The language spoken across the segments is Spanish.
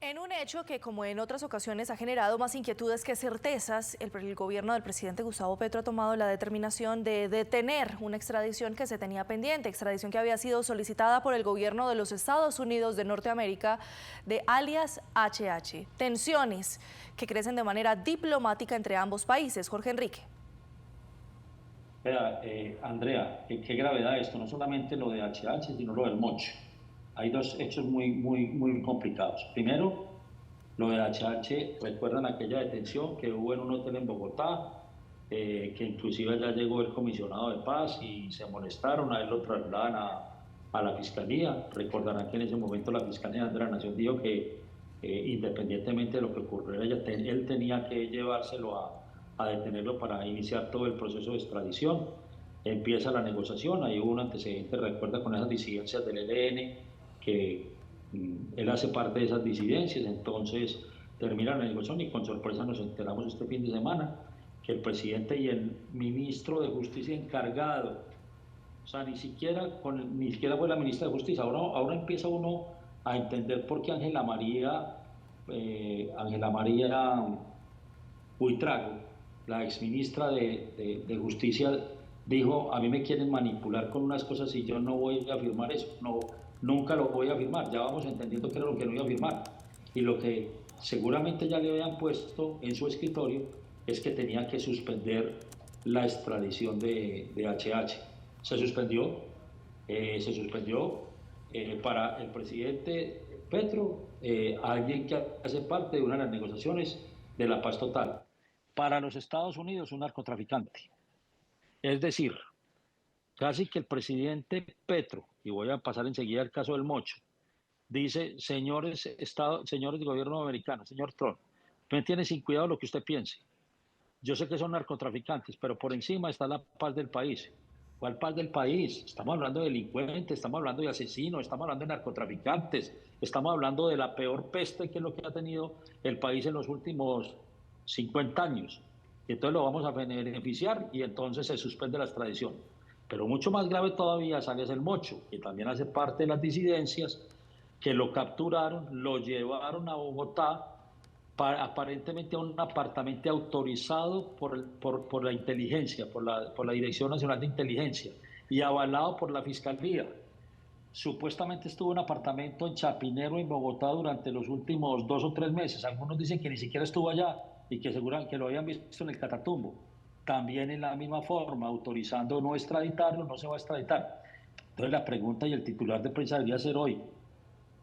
En un hecho que, como en otras ocasiones, ha generado más inquietudes que certezas, el gobierno del presidente Gustavo Petro ha tomado la determinación de detener una extradición que se tenía pendiente, extradición que había sido solicitada por el gobierno de los Estados Unidos de Norteamérica de alias HH. Tensiones que crecen de manera diplomática entre ambos países. Jorge Enrique. Vea, Andrea, qué gravedad esto, no solamente lo de HH, sino lo del Mocho. Hay dos hechos muy complicados. Primero, lo de HH, recuerdan aquella detención que hubo en un hotel en Bogotá, que inclusive ya llegó el comisionado de paz y se molestaron, a él lo trasladan a la fiscalía. Recordarán que en ese momento la Fiscalía de la Nación dijo que independientemente de lo que ocurriera, él tenía que llevárselo a detenerlo para iniciar todo el proceso de extradición. Empieza la negociación, ahí hubo un antecedente, recuerda, con esas disidencias del ELN, que él hace parte de esas disidencias. Entonces termina la negociación y con sorpresa nos enteramos este fin de semana que el presidente y el ministro de Justicia encargado, o sea, ni siquiera fue la ministra de Justicia, ahora empieza uno a entender por qué Ángela María Buitrago, la exministra de Justicia, dijo: a mí me quieren manipular con unas cosas y yo no voy a firmar eso, no, nunca lo voy a firmar. Ya vamos entendiendo qué era lo que no iba a firmar. Y lo que seguramente ya le habían puesto en su escritorio es que tenía que suspender la extradición de HH. Se suspendió, para el presidente Petro, alguien que hace parte de una de las negociaciones de la paz total. Para los Estados Unidos, un narcotraficante. Es decir, casi que el presidente Petro, y voy a pasar enseguida al caso del Mocho, dice: señores del gobierno americano, señor Trump, me tiene sin cuidado lo que usted piense. Yo sé que son narcotraficantes, pero por encima está la paz del país. ¿Cuál paz del país? Estamos hablando de delincuentes, estamos hablando de asesinos, estamos hablando de narcotraficantes, estamos hablando de la peor peste que es lo que ha tenido el país en los últimos 50 años. Entonces lo vamos a beneficiar y entonces se suspende la extradición. Pero mucho más grave todavía sale el Mocho, que también hace parte de las disidencias, que lo capturaron, lo llevaron a Bogotá, aparentemente a un apartamento autorizado por la inteligencia, por la Dirección Nacional de Inteligencia y avalado por la Fiscalía. Supuestamente estuvo en un apartamento en Chapinero, en Bogotá, durante los últimos 2 o 3 meses. Algunos dicen que ni siquiera estuvo allá y que aseguran que lo habían visto en el Catatumbo. También en la misma forma, autorizando no extraditarlo, no se va a extraditar. Entonces la pregunta y el titular de prensa debería ser hoy: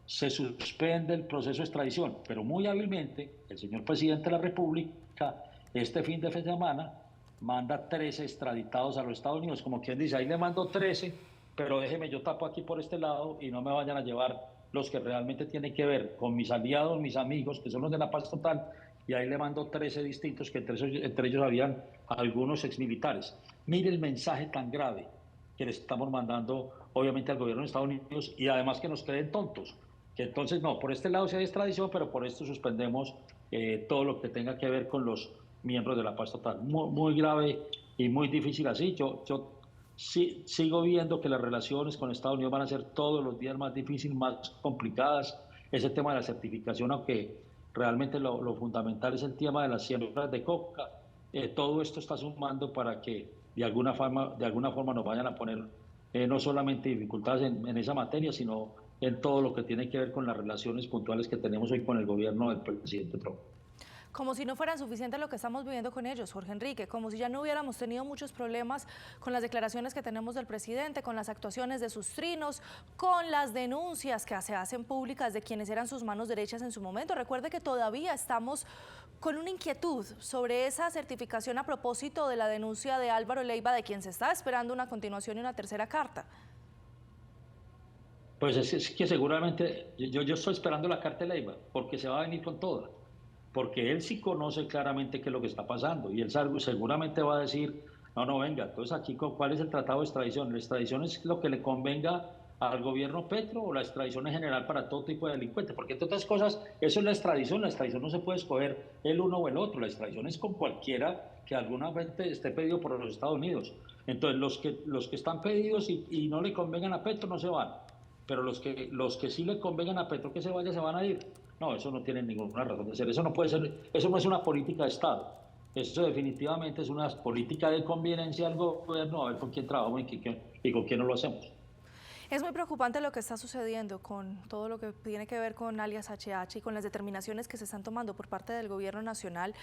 se suspende el proceso de extradición, pero muy hábilmente el señor presidente de la República este fin de semana manda 13 extraditados a los Estados Unidos, como quien dice: ahí le mando 13, pero déjeme, yo tapo aquí por este lado y no me vayan a llevar los que realmente tienen que ver con mis aliados, mis amigos, que son los de la paz total, y ahí le mando 13 distintos, que entre ellos habían algunos exmilitares. Mire el mensaje tan grave que le estamos mandando, obviamente, al gobierno de Estados Unidos, y además que nos creen tontos. Que entonces no, por este lado sí hay extradición, pero por esto suspendemos todo lo que tenga que ver con los miembros de la paz total. Muy grave y muy difícil así. Yo sí, sigo viendo que las relaciones con Estados Unidos van a ser todos los días más difíciles, más complicadas. Ese tema de la certificación, aunque realmente lo fundamental es el tema de las siembras de coca, todo esto está sumando para que de alguna forma nos vayan a poner no solamente dificultades en esa materia, sino en todo lo que tiene que ver con las relaciones puntuales que tenemos hoy con el gobierno del presidente Trump. Como si no fueran suficientes lo que estamos viviendo con ellos, Jorge Enrique, como si ya no hubiéramos tenido muchos problemas con las declaraciones que tenemos del presidente, con las actuaciones de sus trinos, con las denuncias que se hacen públicas de quienes eran sus manos derechas en su momento. Recuerde que todavía estamos con una inquietud sobre esa certificación a propósito de la denuncia de Álvaro Leiva, de quien se está esperando una continuación y una tercera carta. Pues es que seguramente yo estoy esperando la carta de Leiva, porque se va a venir con toda, porque él sí conoce claramente qué es lo que está pasando y él seguramente va a decir: no, venga, entonces aquí ¿cuál es el tratado de extradición? ¿La extradición es lo que le convenga al gobierno Petro o la extradición en general para todo tipo de delincuentes? Porque entre otras cosas, eso es la extradición no se puede escoger el uno o el otro, la extradición es con cualquiera que alguna vez esté pedido por los Estados Unidos. Entonces los que están pedidos y no le convengan a Petro no se van, pero los que sí le convengan a Petro que se vaya, se van a ir. No, eso no tiene ninguna razón de ser. Eso no puede ser, eso no es una política de Estado. Eso definitivamente es una política de conveniencia del gobierno, a ver con quién trabajamos y con quién no lo hacemos. Es muy preocupante lo que está sucediendo con todo lo que tiene que ver con alias HH y con las determinaciones que se están tomando por parte del gobierno nacional,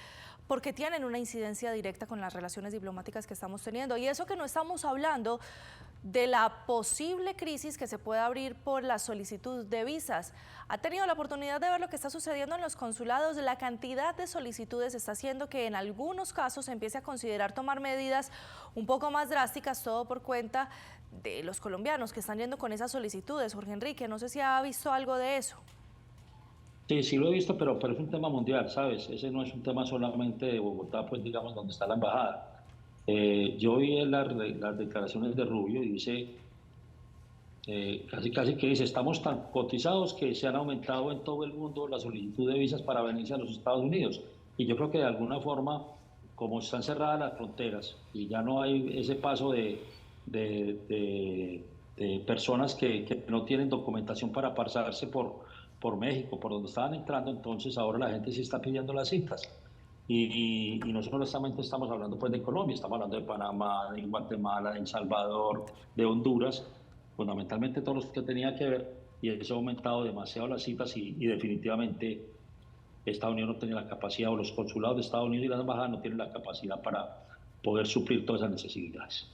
porque tienen una incidencia directa con las relaciones diplomáticas que estamos teniendo. Y eso que no estamos hablando de la posible crisis que se puede abrir por la solicitud de visas. ¿Ha tenido la oportunidad de ver lo que está sucediendo en los consulados? La cantidad de solicitudes está haciendo que en algunos casos se empiece a considerar tomar medidas un poco más drásticas, todo por cuenta de los colombianos que están yendo con esas solicitudes. Jorge Enrique, no sé si ha visto algo de eso. Sí, sí lo he visto, pero es un tema mundial, ¿sabes? Ese no es un tema solamente de Bogotá, pues digamos, donde está la embajada. Yo vi las declaraciones de Rubio y dice, casi que dice, estamos tan cotizados que se han aumentado en todo el mundo la solicitud de visas para venirse a los Estados Unidos. Y yo creo que de alguna forma, como están cerradas las fronteras y ya no hay ese paso de personas que no tienen documentación para pasarse por México, por donde estaban entrando, entonces ahora la gente sí está pidiendo las citas. Y no solamente estamos hablando pues de Colombia, estamos hablando de Panamá, de Guatemala, de El Salvador, de Honduras, fundamentalmente todos los que tenía que ver, y eso ha aumentado demasiado las citas y definitivamente Estados Unidos no tiene la capacidad, o los consulados de Estados Unidos y las embajadas no tienen la capacidad para poder suplir todas esas necesidades.